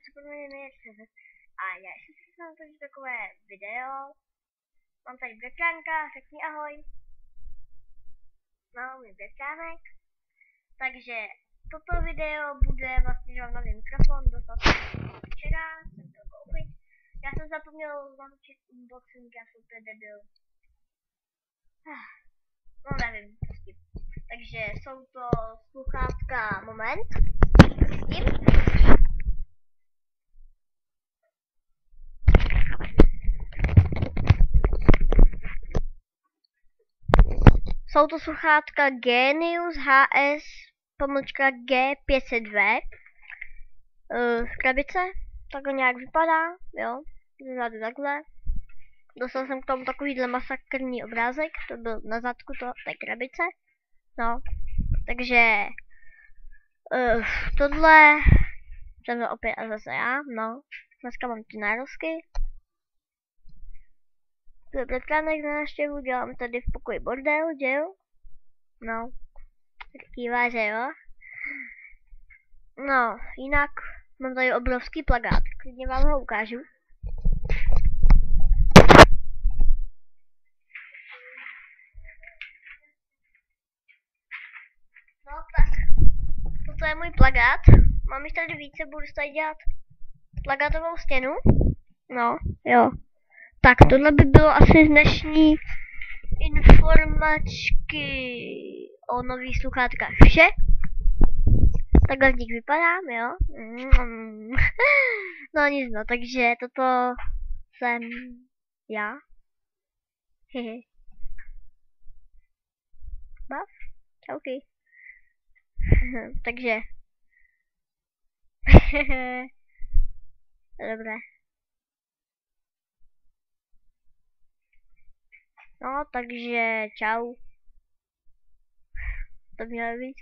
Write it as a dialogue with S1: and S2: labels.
S1: A já jsem si natočit takové video. Mám tady bratránka, řekni ahoj. No, můj bratránek. Takže toto video bude vlastně, že mám nový mikrofon, dostal jsem včera, jsem to koupit. Já jsem zapomněl natočit unboxing, já jsem úplně debil. No nevím, prostě. Takže jsou to sluchátka, moment. Tím. Jsou to sluchátka Genius HS-G502 z krabice, takhle nějak vypadá, jo, zezadu takhle. Dostal jsem k tomu takovýhle masakrní obrázek, to byl na zadku té krabice, no, takže tohle jsem to opět a zase já, no, dneska mám ty nározky. To je bratránek na návštěvu, dělám tady v pokoji bordel, že jo? No, kývá, že jo? No, jinak mám tady obrovský plakát, klidně vám ho ukážu. No tak, toto je můj plakát, mám jich tady více, budu tady dělat plakátovou stěnu. No, jo. Tak, tohle by bylo asi z dnešní informačky o nových sluchátkách vše. Takhle v nich vypadám, jo. No nic, no, takže toto jsem já. Hehe. Bav? Čauky. Takže. Dobré. No, takže čau. To mělo být.